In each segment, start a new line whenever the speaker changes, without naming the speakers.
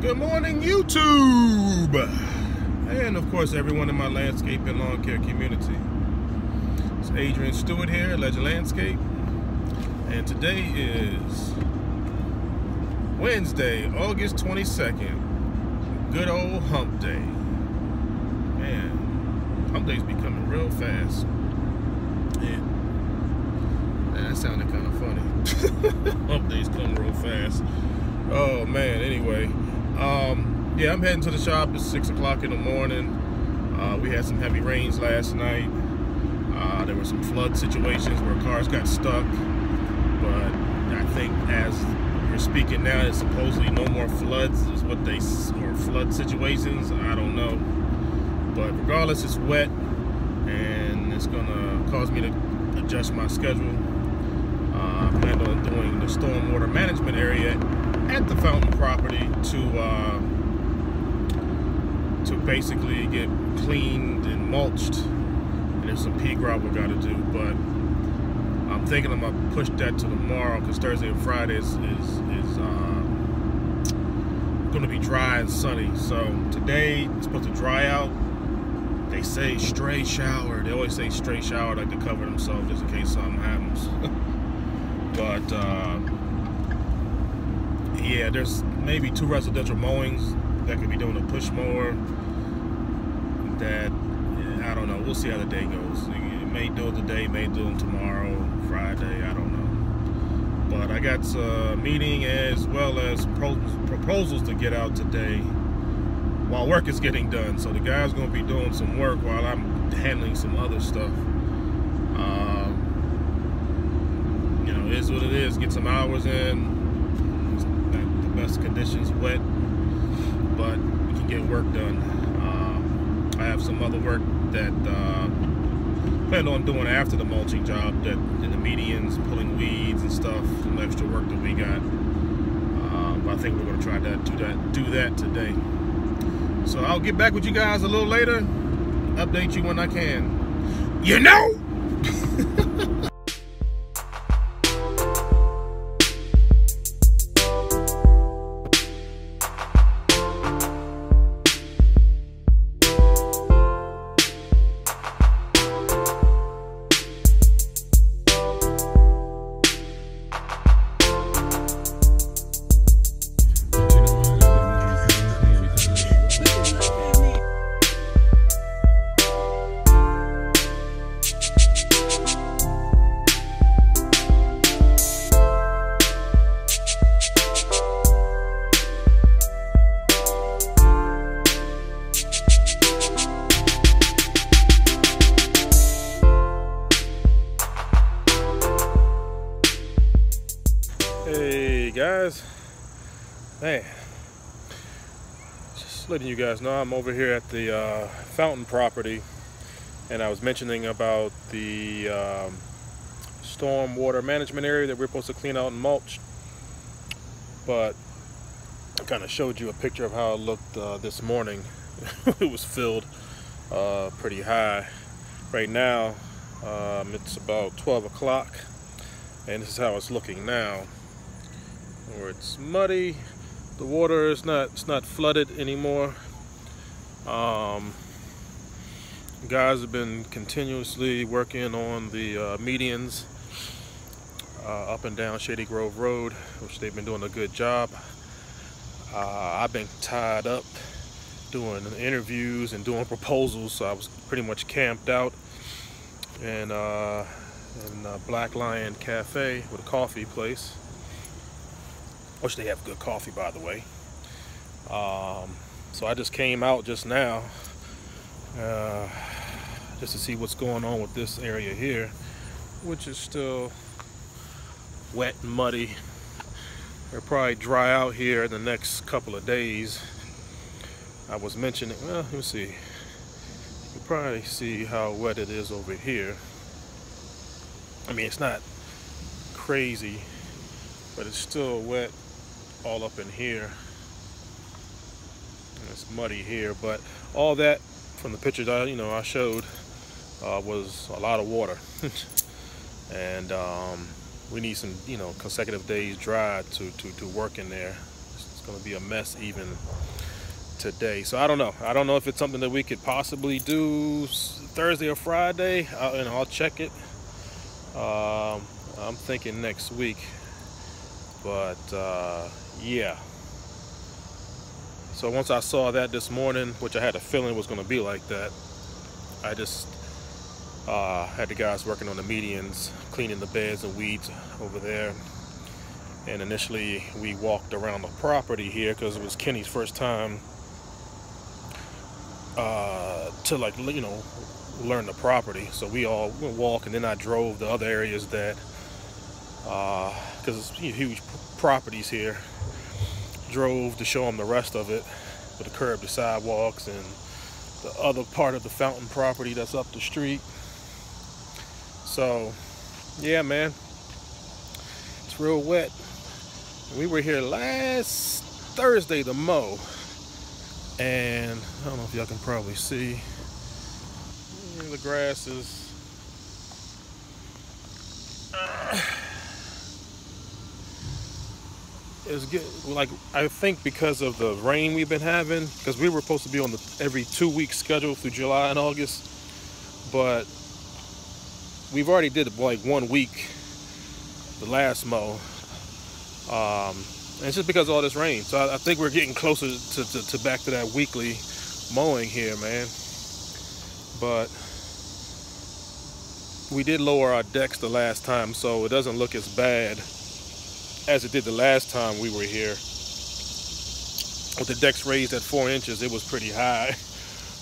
Good morning, YouTube, and of course everyone in my landscape and lawn care community. It's Adrian Stewart here, Legend Landscape, and today is Wednesday, August 22nd. Good old hump day. Man, hump day's becoming real fast. Man, that sounded kind of funny. Hump days come real fast. Oh man, anyway. Yeah, I'm heading to the shop. It's 6 o'clock in the morning. We had some heavy rains last night. There were some flood situations where cars got stuck. But I think as we're speaking now, it's supposedly no more floods, is what they, or flood situations. I don't know. But regardless, it's wet, and it's gonna cause me to adjust my schedule. I plan on doing the stormwater management area at the fountain property to basically get cleaned and mulched, and there's some pea gravel got to do, but I'm thinking I'm gonna push that to tomorrow because Thursday and Friday is going to be dry and sunny. So today it's supposed to dry out. They say stray shower. They always say stray shower, like to cover themselves just in case something happens. But yeah, there's maybe 2 residential mowings that could be doing a push mower. That, I don't know. We'll see how the day goes. It may do it today, may do it tomorrow, Friday. I don't know. But I got a meeting as well as proposals to get out today while work is getting done. So the guy's going to be doing some work while I'm handling some other stuff. You know, it is what it is. Get some hours in. Best conditions, wet, but we can get work done. I have some other work that plan on doing after the mulching job, that in the medians, pulling weeds and stuff, some extra work that we got. But I think we're going to try to do that today. So I'll get back with you guys a little later, update you when I can. You know. Hey guys, man, just letting you guys know I'm over here at the fountain property, and I was mentioning about the storm water management area that we're supposed to clean out and mulch, but I kind of showed you a picture of how it looked this morning. It was filled pretty high. Right now it's about 12 o'clock, and this is how it's looking now. Where it's muddy, the water is it's not flooded anymore. Guys have been continuously working on the medians up and down Shady Grove Road, which they've been doing a good job. I've been tied up doing interviews and doing proposals, so I was pretty much camped out in Black Lion Cafe, with a coffee place. Which they have good coffee, by the way. So I just came out just now just to see what's going on with this area here, which is still wet and muddy. It'll probably dry out here in the next couple of days. I was mentioning, well, let me see. You can probably see how wet it is over here. I mean, it's not crazy, but it's still wet all up in here. And it's muddy here, but all that from the pictures I showed was a lot of water. And we need some consecutive days dry to work in there. It's gonna be a mess even today. So I don't know. I don't know if it's something that we could possibly do Thursday or Friday. I'll check it. I'm thinking next week, but yeah. So once I saw that this morning, which I had a feeling was going to be like that, I just had the guys working on the medians, cleaning the beds and weeds over there. And initially we walked around the property here because it was Kenny's first time to, like, you know, learn the property. So we all walk, and then I drove the other areas that, because it's huge properties here, drove to show them the rest of it, with the curb to sidewalks and the other part of the fountain property that's up the street. So yeah, man, it's real wet. We were here last Thursday to mow, and I don't know if y'all can probably see, the grass is good. Like, I think because of the rain we've been having, because we were supposed to be on the every 2-week schedule through July and August, but we've already did like 1 week the last mow, and it's just because of all this rain. So I think we're getting closer to back to that weekly mowing here, man. But we did lower our decks the last time, so it doesn't look as bad as it did the last time we were here. With the decks raised at 4 inches, it was pretty high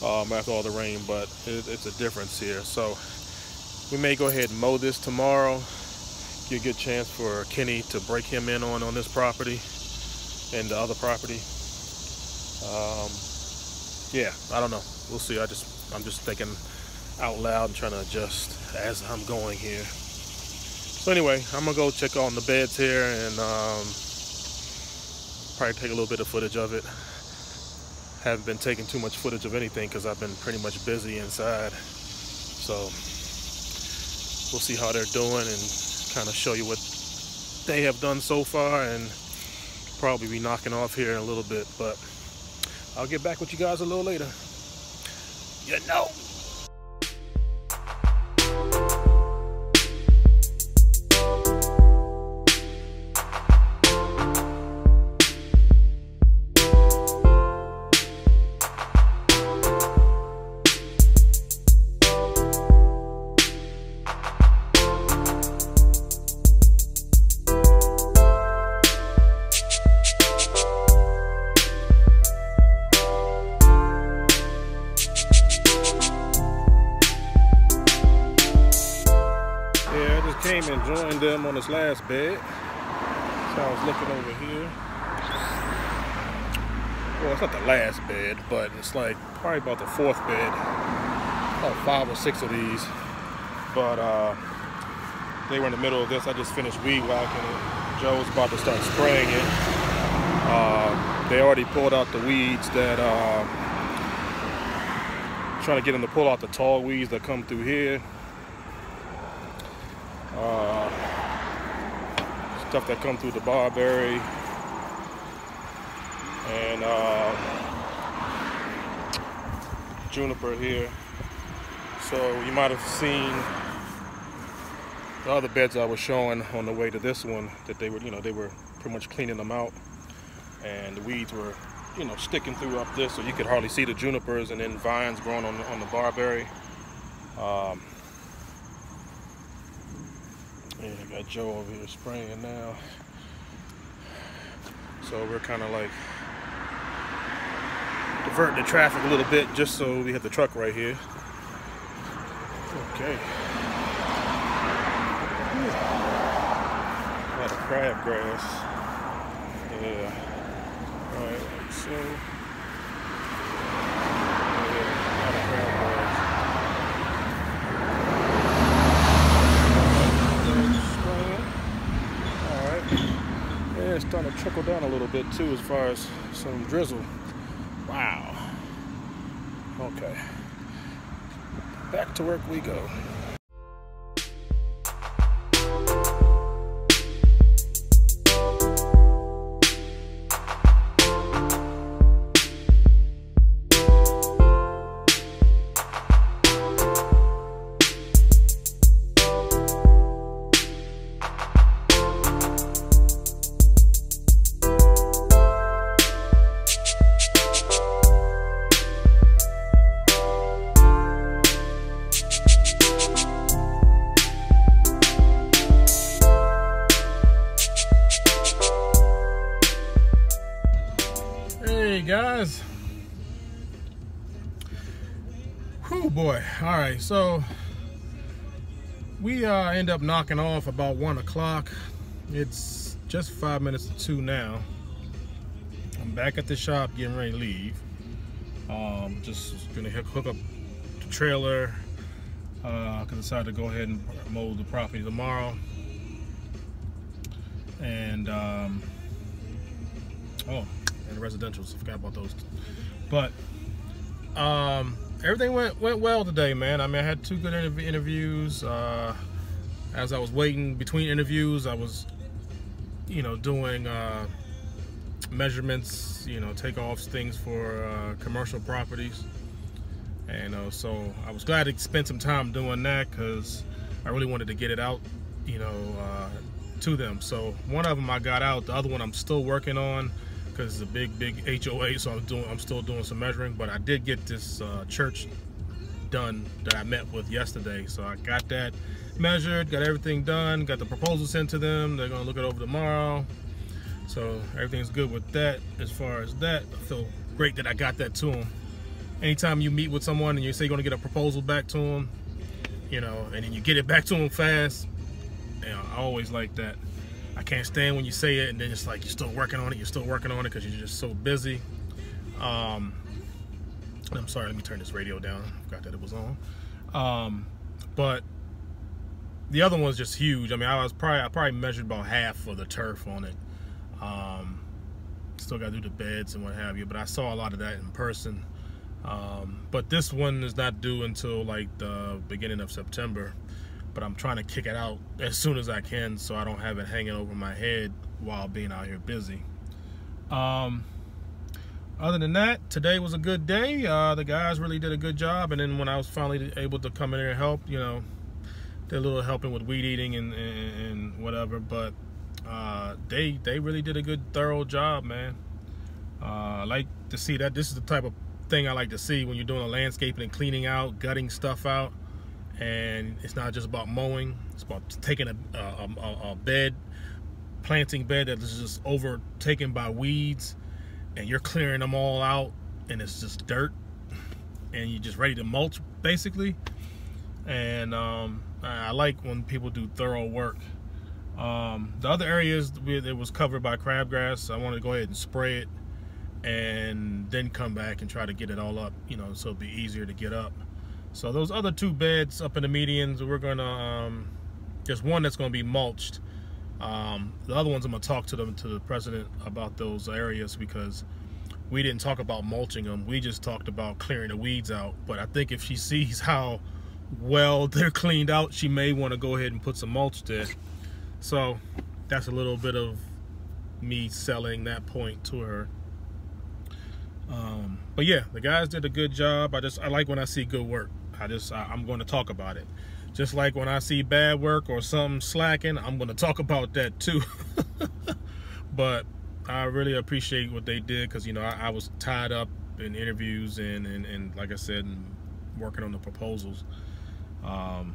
after all the rain, but it's a difference here. So we may go ahead and mow this tomorrow. Give a good chance for Kenny to break him in on this property and the other property. Yeah, I don't know. We'll see. I'm just thinking out loud and trying to adjust as I'm going here. So anyway, I'm gonna go check on the beds here and probably take a little bit of footage of it. Haven't been taking too much footage of anything because I've been pretty much busy inside. So we'll see how they're doing and kind of show you what they have done so far, and probably be knocking off here in a little bit, but I'll get back with you guys a little later. You know. Came and joined them on this last bed. So I was looking over here. Well, it's not the last bed, but it's like probably about the 4th bed. About 5 or 6 of these. But they were in the middle of this. I just finished weed whacking it. Joe's about to start spraying it. They already pulled out the weeds that trying to get them to pull out the tall weeds that come through here. Stuff that come through the barberry, and juniper here. So you might have seen the other beds I was showing on the way to this one, that they were pretty much cleaning them out, and the weeds were, sticking through up this, so you could hardly see the junipers, and then vines growing on the barberry. Yeah, I got Joe over here spraying now. So we're kind of like diverting the traffic a little bit just so we have the truck right here. Okay. A lot of crabgrass. Yeah. Alright, so. Yeah, a lot of crabgrass. It's starting to trickle down a little bit too, as far as some drizzle. Wow. Okay. Back to work we go. Hey guys. Whew, boy. All right, so we end up knocking off about 1 o'clock. It's just 5 minutes to 2 now. I'm back at the shop getting ready to leave. Just gonna hook up the trailer. I decided to go ahead and mow the property tomorrow. And and residentials, I forgot about those. But everything went well today, man. I mean, I had 2 good interviews. As I was waiting between interviews, I was, doing measurements, takeoffs, things for commercial properties. And so I was glad to spend some time doing that because I really wanted to get it out, to them. So one of them I got out. The other one I'm still working on because it's a big HOA. So I'm still doing some measuring. But I did get this church done that I met with yesterday. So I got that measured, got everything done, got the proposal sent to them. They're gonna look it over tomorrow. So everything's good with that. As far as that, I feel great that I got that to them. Anytime you meet with someone and you say you're gonna get a proposal back to them, and then you get it back to them fast, I always like that. I can't stand when you say it and then it's like you're still working on it because you're just so busy. I'm sorry, let me turn this radio down. I forgot that it was on. But the other one's just huge. I mean, I probably measured about half of the turf on it. Still got to do the beds and what have you, but I saw a lot of that in person. But this one is not due until like the beginning of September. But I'm trying to kick it out as soon as I can so I don't have it hanging over my head while being out here busy. Other than that, today was a good day. The guys really did a good job. And then when I was finally able to come in here and help, did a little helping with weed eating and whatever. But they really did a good, thorough job, man. I like to see that. This is the type of thing I like to see when you're doing a landscaping and cleaning out, gutting stuff out. And it's not just about mowing, it's about taking a bed, planting bed that is just overtaken by weeds, and you're clearing them all out, and it's just dirt, and you're just ready to mulch, basically. And I like when people do thorough work. The other areas, it was covered by crabgrass. I wanted to go ahead and spray it, and then come back and try to get it all up, so it'd be easier to get up. So those other 2 beds up in the medians, we're gonna, there's one that's gonna be mulched. The other ones I'm gonna talk to the president about those areas because we didn't talk about mulching them. We just talked about clearing the weeds out. But I think if she sees how well they're cleaned out, she may want to go ahead and put some mulch there. So that's a little bit of me selling that point to her. But yeah, the guys did a good job. I like when I see good work. I'm going to talk about it. Just like when I see bad work or something slacking, I'm going to talk about that too. But I really appreciate what they did because, I was tied up in interviews and like I said, working on the proposals. I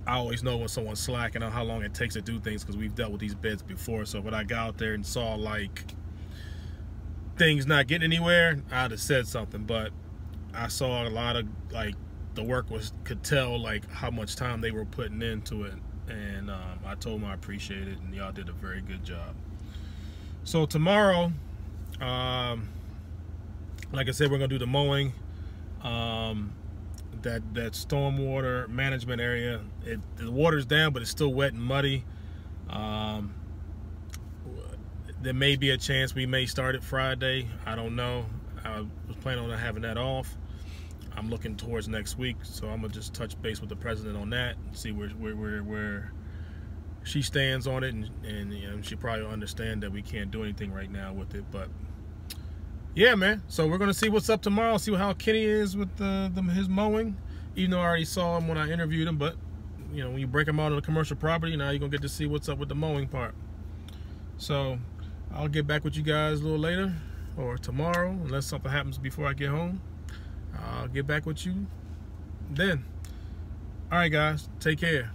always know when someone's slacking on how long it takes to do things because we've dealt with these beds before. So when I got out there and saw like things not getting anywhere, I'd have said something. But I saw a lot of like the work could tell like how much time they were putting into it, and I told them I appreciate it, and y'all did a very good job. So tomorrow, like I said, we're gonna do the mowing. That stormwater management area, the water's down, but it's still wet and muddy. There may be a chance we may start it Friday. I don't know. I was planning on having that off. I'm looking towards next week, so I'm gonna just touch base with the president on that and see where she stands on it, and she probably will understand that we can't do anything right now with it. But yeah, man. So we're gonna see what's up tomorrow. See how Kenny is with his mowing. Even though I already saw him when I interviewed him, but when you break him out on a commercial property, now you're gonna get to see what's up with the mowing part. So I'll get back with you guys a little later or tomorrow, unless something happens before I get home. I'll get back with you then. All right, guys, take care.